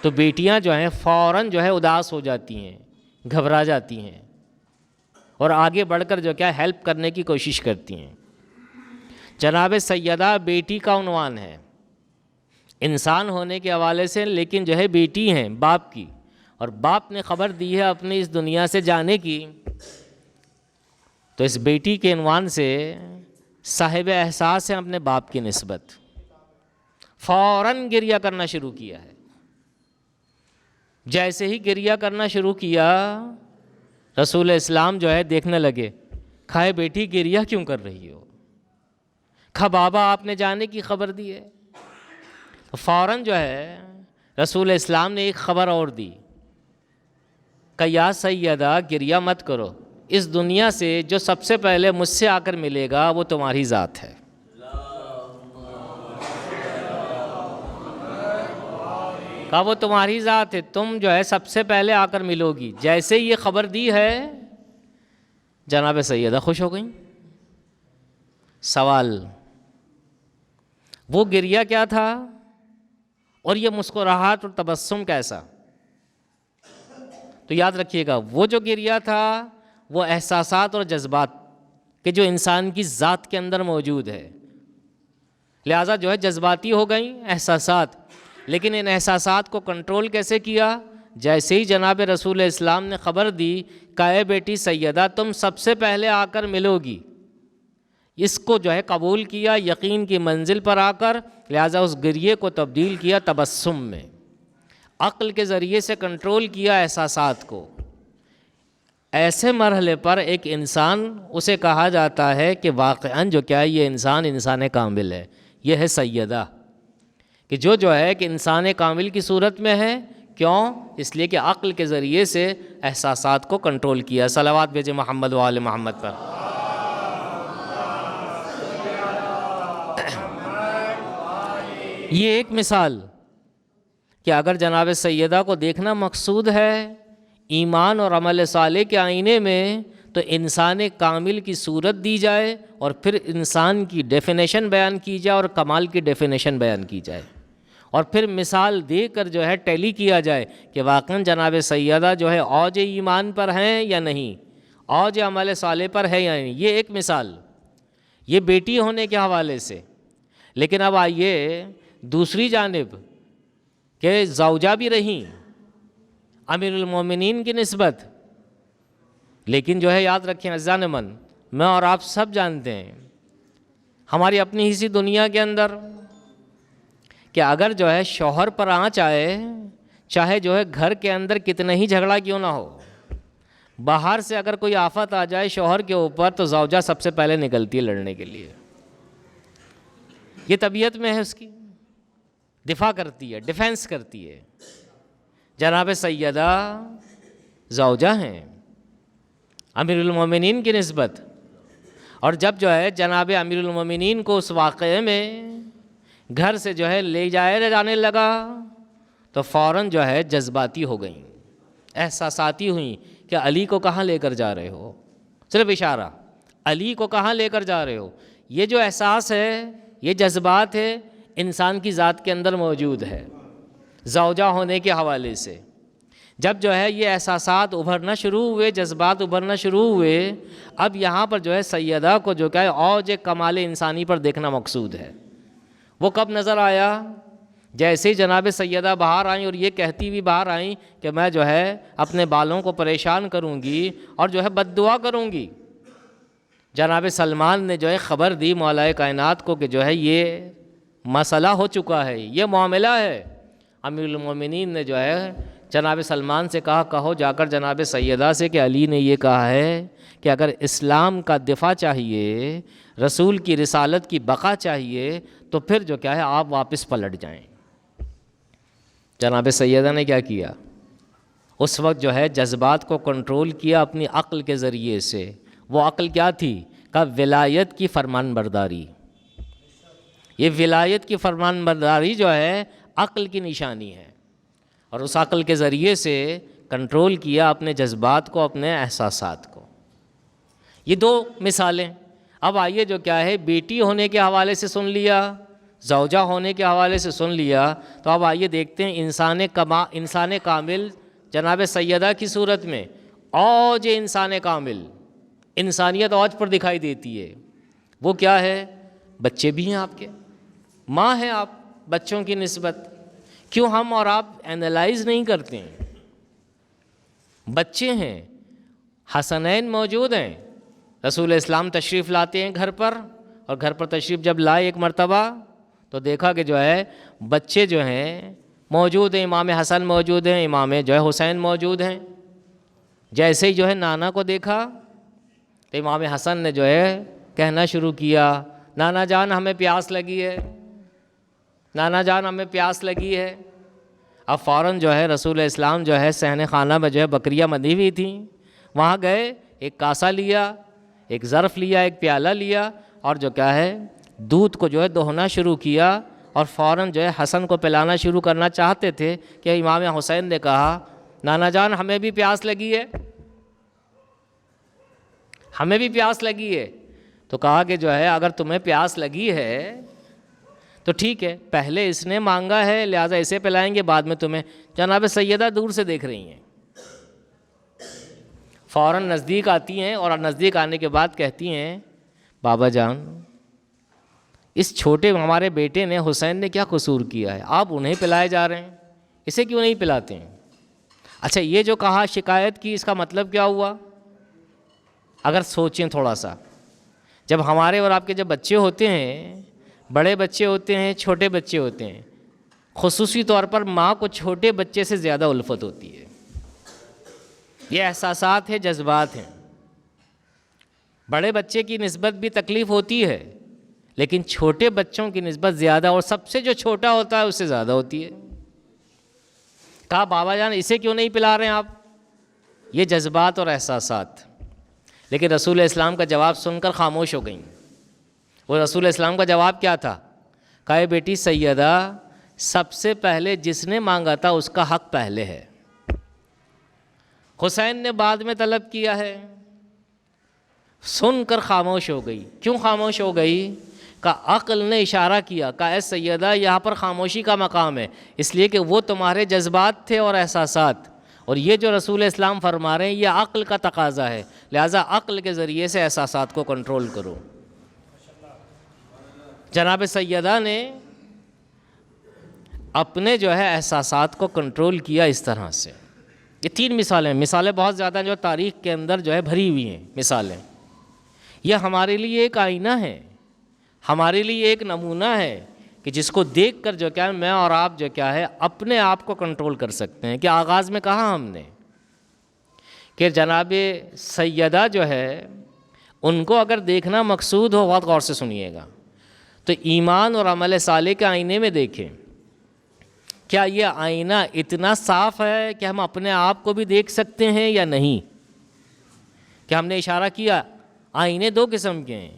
A: تو بیٹیاں جو ہیں فوراً جو ہے اداس ہو جاتی ہیں، گھبرا جاتی ہیں اور آگے بڑھ کر جو کیا ہیلپ کرنے کی کوشش کرتی ہیں۔ جناب سیدہ بیٹی کا عنوان ہے انسان ہونے کے حوالے سے، لیکن جو ہے بیٹی ہیں باپ کی، اور باپ نے خبر دی ہے اپنی اس دنیا سے جانے کی، تو اس بیٹی کے عنوان سے صاحب احساس ہیں اپنے باپ کی نسبت، فوراً گریہ کرنا شروع کیا ہے۔ جیسے ہی گریہ کرنا شروع کیا رسول اسلام جو ہے دیکھنے لگے، کھائے بیٹی گریہ کیوں کر رہی ہو؟ کھا بابا آپ نے جانے کی خبر دی ہے۔ فوراً جو ہے رسول اسلام نے ایک خبر اور دی کہ یا سیدہ گریہ مت کرو، اس دنیا سے جو سب سے پہلے مجھ سے آ کر ملے گا وہ تمہاری ذات ہے۔ کہا وہ تمہاری ذات ہے، تم جو ہے سب سے پہلے آ کر ملو گی۔ جیسے یہ خبر دی ہے جناب سیدہ خوش ہو گئیں۔ سوال وہ گریہ کیا تھا اور یہ مسکراہٹ اور تبسم کیسا؟ تو یاد رکھیے گا وہ جو گریہ تھا وہ احساسات اور جذبات کہ جو انسان کی ذات کے اندر موجود ہے، لہٰذا جو ہے جذباتی ہو گئیں احساسات، لیکن ان احساسات کو کنٹرول کیسے کیا؟ جیسے ہی جناب رسول اسلام نے خبر دی کہ اے بیٹی سیدہ تم سب سے پہلے آ کر ملو گی، اس کو جو ہے قبول کیا یقین کی منزل پر آ کر، لہٰذا اس گریے کو تبدیل کیا تبسم میں، عقل کے ذریعے سے کنٹرول کیا احساسات کو۔ ایسے مرحلے پر ایک انسان اسے کہا جاتا ہے کہ واقعاً جو کیا ہے یہ انسان کامل ہے، یہ ہے سیدہ، کہ جو ہے کہ انسان کامل کی صورت میں ہے۔ کیوں؟ اس لیے کہ عقل کے ذریعے سے احساسات کو کنٹرول کیا۔ صلوات بھیجے محمد و آل محمد پر۔ یہ ایک مثال کہ اگر جناب سیدہ کو دیکھنا مقصود ہے ایمان اور عمل صالح کے آئینے میں تو انسان کامل کی صورت دی جائے اور پھر انسان کی ڈیفینیشن بیان کی جائے اور کمال کی ڈیفینیشن بیان کی جائے، اور پھر مثال دے کر جو ہے ٹیلی کیا جائے کہ واقعاً جناب سیدہ جو ہے اوج ایمان پر ہیں یا نہیں، اوج عمل صالح پر ہے یا نہیں۔ یہ ایک مثال یہ بیٹی ہونے کے حوالے سے۔ لیکن اب آئیے دوسری جانب کہ زوجہ بھی رہیں امیر المومنین کی نسبت، لیکن جو ہے یاد رکھیں عزیزان من، میں اور آپ سب جانتے ہیں ہماری اپنی ہی سی دنیا کے اندر کہ اگر جو ہے شوہر پر آنچ آئے، چاہے جو ہے گھر کے اندر کتنا ہی جھگڑا کیوں نہ ہو، باہر سے اگر کوئی آفت آ جائے شوہر کے اوپر تو زوجہ سب سے پہلے نکلتی ہے لڑنے کے لیے، یہ طبیعت میں ہے اس کی، دفاع کرتی ہے، ڈیفینس کرتی ہے۔ جناب سیدہ زوجہ ہیں امیر المومنین کی نسبت، اور جب جو ہے جناب امیر المومنین کو اس واقعے میں گھر سے جو ہے لے جانے لگا تو فوراً جو ہے جذباتی ہو گئیں، احساساتی ہوئیں کہ علی کو کہاں لے کر جا رہے ہو، صرف اشارہ، علی کو کہاں لے کر جا رہے ہو۔ یہ جو احساس ہے، یہ جذبات ہے، انسان کی ذات کے اندر موجود ہے زوجہ ہونے کے حوالے سے۔ جب جو ہے یہ احساسات ابھرنا شروع ہوئے، جذبات ابھرنا شروع ہوئے، اب یہاں پر جو ہے سیدہ کو جو کہ اوج کمال انسانی پر دیکھنا مقصود ہے، وہ کب نظر آیا؟ جیسے ہی جناب سیدہ باہر آئیں اور یہ کہتی ہوئی باہر آئیں کہ میں جو ہے اپنے بالوں کو پریشان کروں گی اور جو ہے بد دعا کروں گی، جناب سلمان نے جو ہے خبر دی مولا کائنات کو کہ جو ہے یہ مسئلہ ہو چکا ہے، یہ معاملہ ہے۔ امیر المومنین نے جو ہے جناب سلمان سے کہا کہو جا کر جناب سیدہ سے کہ علی نے یہ کہا ہے کہ اگر اسلام کا دفاع چاہیے، رسول کی رسالت کی بقا چاہیے، تو پھر جو کیا ہے آپ واپس پلٹ جائیں۔ جناب سیدہ نے کیا کیا؟ اس وقت جو ہے جذبات کو کنٹرول کیا اپنی عقل کے ذریعے سے۔ وہ عقل کیا تھی؟ کہ ولایت کی فرمان برداری۔ یہ ولایت کی فرمان برداری جو ہے عقل کی نشانی ہے، اور اس عقل کے ذریعے سے کنٹرول کیا اپنے جذبات کو، اپنے احساسات کو۔ یہ دو مثالیں۔ اب آئیے جو کیا ہے بیٹی ہونے کے حوالے سے سن لیا، زوجہ ہونے کے حوالے سے سن لیا، تو اب آئیے دیکھتے ہیں انسان کامل جناب سیدہ کی صورت میں، اوج انسان کامل، انسانیت اوج پر دکھائی دیتی ہے۔ وہ کیا ہے؟ بچے بھی ہیں آپ کے، ماں ہیں آپ بچوں کی نسبت۔ کیوں ہم اور آپ اینالائز نہیں کرتے ہیں؟ بچے ہیں، حسنین موجود ہیں، رسول اسلام تشریف لاتے ہیں گھر پر، اور گھر پر تشریف جب لائے ایک مرتبہ تو دیکھا کہ جو ہے بچے جو ہیں موجود ہیں، امام حسن موجود ہیں، امام جو ہے حسین موجود ہیں۔ جیسے ہی جو ہے نانا کو دیکھا تو امام حسن نے جو ہے کہنا شروع کیا نانا جان ہمیں پیاس لگی ہے، نانا جان ہمیں پیاس لگی ہے۔ اب فوراً جو ہے رسول اسلام جو ہے صحن خانہ میں جو ہے بکریاں بندھی ہوئی تھیں، وہاں گئے، ایک کاسا لیا، ایک ظرف لیا، ایک پیالہ لیا، اور جو کیا ہے دودھ کو جو ہے دوہنا شروع کیا، اور فوراً جو ہے حسن کو پلانا شروع کرنا چاہتے تھے کہ امام حسین نے کہا نانا جان ہمیں بھی پیاس لگی ہے، ہمیں بھی پیاس لگی ہے۔ تو کہا کہ جو ہے اگر تمہیں پیاس لگی ہے تو ٹھیک ہے، پہلے اس نے مانگا ہے لہٰذا اسے پلائیں گے، بعد میں تمہیں۔ جناب سیدہ دور سے دیکھ رہی ہیں، فوراً نزدیک آتی ہیں، اور نزدیک آنے کے بعد کہتی ہیں بابا جان اس چھوٹے ہمارے بیٹے نے حسین نے کیا قصور کیا ہے، آپ انہیں پلائے جا رہے ہیں، اسے کیوں نہیں پلاتے ہیں؟ اچھا یہ جو کہا شکایت کی، اس کا مطلب کیا ہوا؟ اگر سوچیں تھوڑا سا، جب ہمارے اور آپ کے جب بچے ہوتے ہیں، بڑے بچے ہوتے ہیں، چھوٹے بچے ہوتے ہیں، خصوصی طور پر ماں کو چھوٹے بچے سے زیادہ الفت ہوتی ہے۔ یہ احساسات ہیں، جذبات ہیں۔ بڑے بچے کی نسبت بھی تکلیف ہوتی ہے، لیکن چھوٹے بچوں کی نسبت زیادہ، اور سب سے جو چھوٹا ہوتا ہے اس سے زیادہ ہوتی ہے۔ کہا بابا جان اسے کیوں نہیں پلا رہے ہیں آپ؟ یہ جذبات اور احساسات۔ لیکن رسول اسلام کا جواب سن کر خاموش ہو گئیں۔ وہ رسول اسلام کا جواب کیا تھا؟ کہا بیٹی سیدہ سب سے پہلے جس نے مانگا تھا اس کا حق پہلے ہے، حسین نے بعد میں طلب کیا ہے۔ سن کر خاموش ہو گئی۔ کیوں خاموش ہو گئی؟ کہ عقل نے اشارہ کیا کہ اے سیدہ یہاں پر خاموشی کا مقام ہے، اس لیے کہ وہ تمہارے جذبات تھے اور احساسات، اور یہ جو رسول اسلام فرما رہے ہیں یہ عقل کا تقاضا ہے، لہٰذا عقل کے ذریعے سے احساسات کو کنٹرول کرو۔ جناب سیدہ نے اپنے جو ہے احساسات کو کنٹرول کیا اس طرح سے۔ یہ تین مثالیں بہت زیادہ جو تاریخ کے اندر جو ہے بھری ہوئی ہیں مثالیں۔ یہ ہمارے لیے ایک آئینہ ہے، ہمارے لیے ایک نمونہ ہے کہ جس کو دیکھ کر جو کیا ہے میں اور آپ جو کیا ہے اپنے آپ کو کنٹرول کر سکتے ہیں۔ کہ آغاز میں کہا ہم نے کہ جناب سیدہ جو ہے ان کو اگر دیکھنا مقصود ہو بہت غور سے سنیے گا تو ایمان اور عمل صالح کے آئینے میں دیکھیں۔ کیا یہ آئینہ اتنا صاف ہے کہ ہم اپنے آپ کو بھی دیکھ سکتے ہیں یا نہیں؟ کہ ہم نے اشارہ کیا آئینے دو قسم کے ہیں،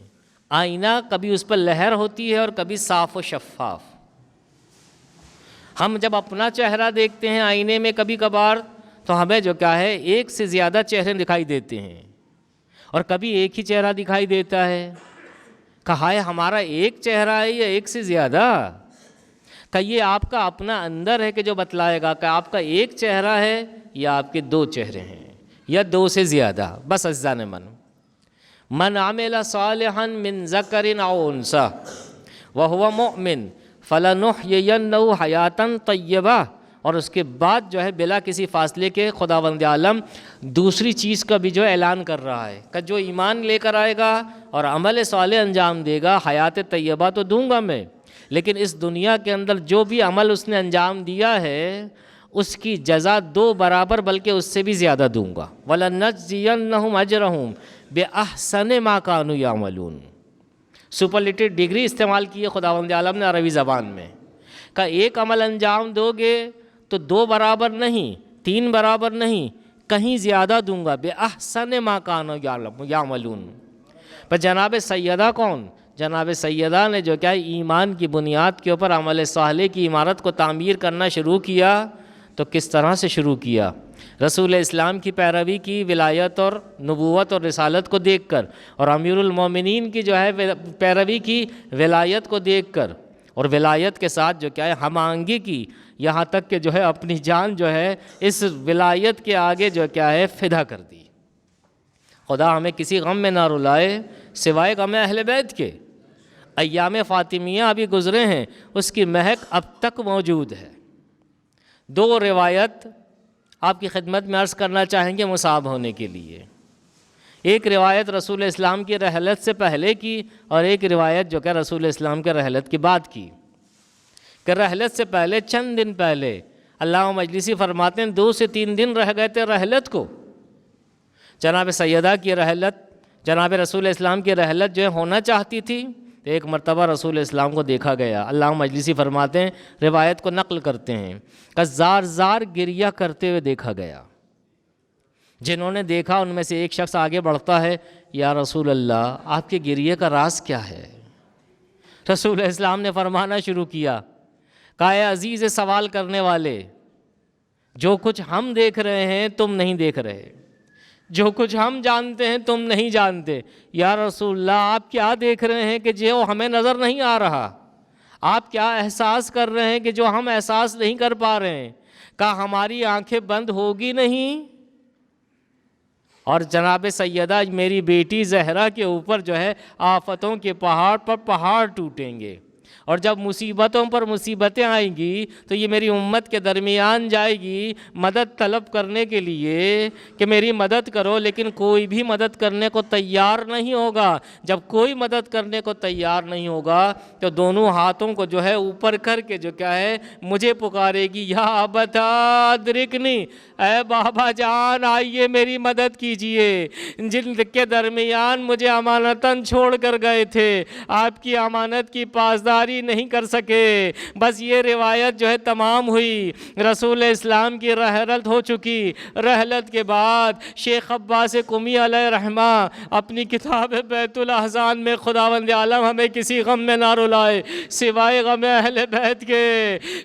A: آئینہ کبھی اس پر لہر ہوتی ہے اور کبھی صاف و شفاف۔ ہم جب اپنا چہرہ دیکھتے ہیں آئینے میں کبھی کبھار تو ہمیں جو کیا ہے ایک سے زیادہ چہرے دکھائی دیتے ہیں، اور کبھی ایک ہی چہرہ دکھائی دیتا ہے۔ کہا ہے ہمارا ایک چہرہ ہے یا ایک سے زیادہ؟ کہ یہ آپ کا اپنا اندر ہے کہ جو بتلائے گا کہ آپ کا ایک چہرہ ہے یا آپ کے دو چہرے ہیں یا دو سے زیادہ۔ بس عزیزان من عمل صالحا من ذکر او انثی وهو مؤمن فَلَنُحْيِيَنَّهُ حَيَاتًا طَيِّبَةً، اور اس کے بعد جو ہے بلا کسی فاصلے کے خداوند عالم دوسری چیز کا بھی جو اعلان کر رہا ہے کہ جو ایمان لے کر آئے گا اور عمل صالح انجام دے گا، حیات طیبہ تو دوں گا میں، لیکن اس دنیا کے اندر جو بھی عمل اس نے انجام دیا ہے اس کی جزا 2 برابر بلکہ اس سے بھی زیادہ دوں گا۔ وَلَنَجْزِيَنَّهُمْ أَجْرَهُمْ بِأَحْسَنِ مَا كَانُوا يَعْمَلُونَ۔ سپرلیٹو ڈگری استعمال کی ہے خداوند عالم نے عربی زبان میں، کہ ایک عمل انجام دو گے تو 2 برابر نہیں، 3 برابر نہیں، کہیں زیادہ دوں گا، بِأَحْسَنِ مَا كَانُوا يَعْمَلُونَ۔ پر جناب سیدہ کون؟ جناب سیدہ نے جو کیا ایمان کی بنیاد کے اوپر عمل صالح کی عمارت کو تعمیر کرنا شروع کیا، تو کس طرح سے شروع کیا؟ رسول اسلام کی پیروی کی، ولایت اور نبوت اور رسالت کو دیکھ کر، اور امیر المومنین کی جو ہے پیروی کی ولایت کو دیکھ کر، اور ولایت کے ساتھ جو کیا ہے ہم آہنگی کی، یہاں تک کہ جو ہے اپنی جان جو ہے اس ولایت کے آگے جو کیا ہے فدا کر دی۔ خدا ہمیں کسی غم میں نہ رلائے سوائے غم اہل بیت کے۔ ایام فاطمیہ ابھی گزرے ہیں، اس کی مہک اب تک موجود ہے۔ 2 روایت آپ کی خدمت میں عرض کرنا چاہیں گے مصاب ہونے کے لیے۔ ایک روایت رسول اسلام کی رحلت سے پہلے کی، اور ایک روایت جو کہ رسول اسلام کے رحلت کے بعد کی۔ کہ رحلت سے پہلے چند دن پہلے علامہ مجلسی فرماتے ہیں 2 سے 3 دن رہ گئے تھے رحلت کو۔ جناب سیدہ کی رحلت، جناب رسول اسلام کی رحلت جو ہے ہونا چاہتی تھی، تو ایک مرتبہ رسول اسلام کو دیکھا گیا۔ علامہ مجلسی فرماتے ہیں، روایت کو نقل کرتے ہیں کہ زار زار گریہ کرتے ہوئے دیکھا گیا۔ جنہوں نے دیکھا ان میں سے ایک شخص آگے بڑھتا ہے، یا رسول اللہ آپ کے گریہ کا راز کیا ہے؟ رسول اسلام نے فرمانا شروع کیا، کہا اے عزیز سوال کرنے والے، جو کچھ ہم دیکھ رہے ہیں تم نہیں دیکھ رہے، جو کچھ ہم جانتے ہیں تم نہیں جانتے۔ یا رسول اللہ آپ کیا دیکھ رہے ہیں کہ جو ہمیں نظر نہیں آ رہا؟ آپ کیا احساس کر رہے ہیں کہ جو ہم احساس نہیں کر پا رہے ہیں؟ کہا ہماری آنکھیں بند ہوگی نہیں؟ اور جناب سیدہ میری بیٹی زہرا کے اوپر جو ہے آفتوں کے پہاڑ پر پہاڑ ٹوٹیں گے، اور جب مصیبتوں پر مصیبتیں آئیں گی تو یہ میری امت کے درمیان جائے گی مدد طلب کرنے کے لیے کہ میری مدد کرو، لیکن کوئی بھی مدد کرنے کو تیار نہیں ہوگا۔ جب کوئی مدد کرنے کو تیار نہیں ہوگا تو دونوں ہاتھوں کو جو ہے اوپر کر کے جو کیا ہے مجھے پکارے گی، یا ابتا ادرکنی، اے بابا جان آئیے میری مدد کیجئے، جن کے درمیان مجھے امانتاً چھوڑ کر گئے تھے، آپ کی امانت کی پاسداری نہیں کر سکے۔ بس یہ روایت جو ہے تمام ہوئی، رسول اسلام کی رحلت ہو چکی۔ رحلت کے بعد شیخ عباس قمی علیہ رحمہ اپنی کتاب بیت الاحزان میں خداوند عالم ہمیں کسی غم میں نہ رلائے سوائے غم اہل بیت کے،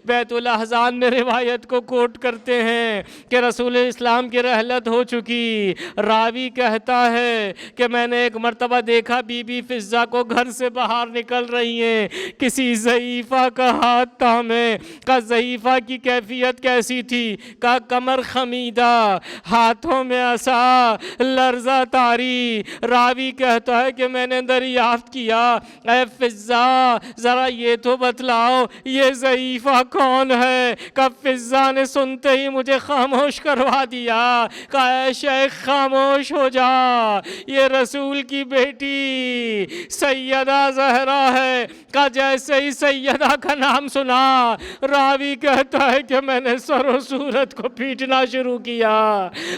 A: بیت الاحزان میں روایت کو کوٹ کرتے ہیں کہ رسول اسلام کی رحلت ہو چکی۔ راوی کہتا ہے کہ میں نے ایک مرتبہ دیکھا بی بی فضہ کو گھر سے باہر نکل رہی ہیں، کسی ضعیفہ کا ہاتھ تھامے۔ کا ضعیفہ کی کیفیت کیسی تھی؟ کا کمر خمیدہ، ہاتھوں میں عصا، لرزہ طاری۔ راوی کہتا ہے کہ میں نے دریافت کیا، اے فضہ ذرا یہ تو بتلاؤ یہ ضعیفہ کون ہے؟ کہ فضہ نے سنتے ہی مجھے خاموش کروا دیا، کہا اے شیخ خاموش ہو جا، یہ رسول کی بیٹی سیدہ زہرا ہے۔ کہ جیسے ہی سیدہ کا نام سنا، راوی کہتا ہے کہ میں نے سر و صورت کو پیٹنا شروع کیا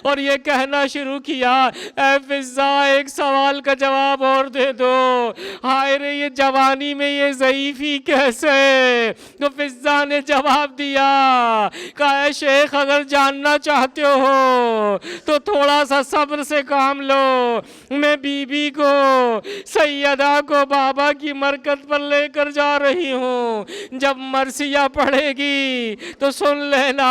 A: اور یہ کہنا شروع کیا، اے فضہ ایک سوال کا جواب اور دے دو، ہائے رے یہ جوانی میں یہ ضعیفی کیسے؟ تو فضہ نے جواب دیا، کہا اے شیخ اگر جاننا چاہتے ہو تو تھوڑا سا صبر سے کام لو، میں بی بی کو سیدہ کو بابا کی مرکز پر لے کر جا رہی ہوں، جب مرثیہ پڑھے گی تو سن لینا۔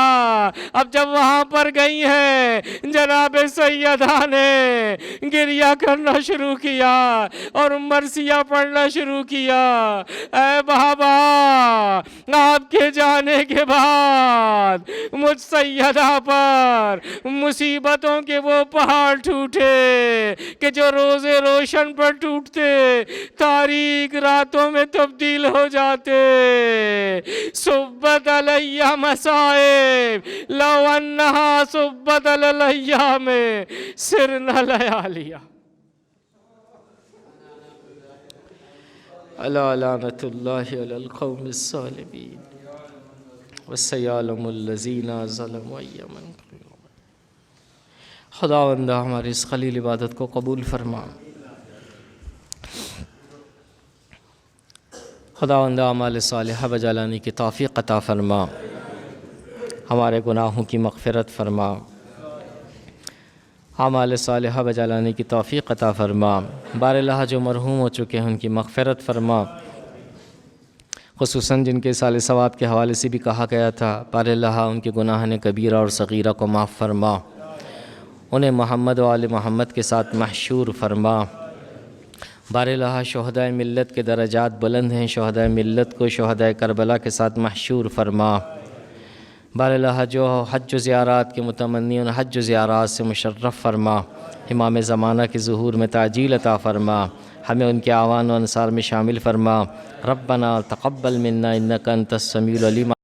A: اب جب وہاں پر گئی ہیں جناب سیدہ نے گریہ کرنا شروع کیا اور مرثیہ پڑھنا شروع کیا، اے بابا آپ کے جانے کے بعد مجھ سیدہ پر مصیبتوں کے وہ پہاڑ ٹوٹے کہ جو روز روشن پر ٹوٹتے تاریک راتوں میں تو تبدیل ہو جاتے. صبت علی مصائب لو انہا صبت علی الایام سرنا لیالیا. الا لعنت اللہ علی القوم الظالمین وسیعلم الذین ظلموا ای منقلب. خداوند ہماری اس خلیل عبادت کو قبول فرما. خداوند اعمال صالحہ بجالانے کی توفیق عطا فرما. ہمارے گناہوں کی مغفرت فرما. اعمال صالحہ بجالانے کی توفیق عطا فرما. بار اللہ جو مرحوم ہو چکے ہیں ان کی مغفرت فرما. خصوصاً جن کے سال ثواب کے حوالے سے بھی کہا گیا تھا، بار اللہ ان کے گناہان کبیرہ اور صغیرہ کو معاف فرما. انہیں محمد و آل محمد کے ساتھ محشور فرما. بار اللہ شہدائے ملت کے درجات بلند ہیں، شہدائے ملت کو شہدائے کربلا کے ساتھ محشور فرما. بار اللہ جو حج و زیارات کے متمنی ان حج و زیارات سے مشرف فرما. امام زمانہ کے ظہور میں تعجیل عطا فرما. ہمیں ان کے اعوان و انصار میں شامل فرما. ربنا تقبل منا انک انت السمیع العلیم.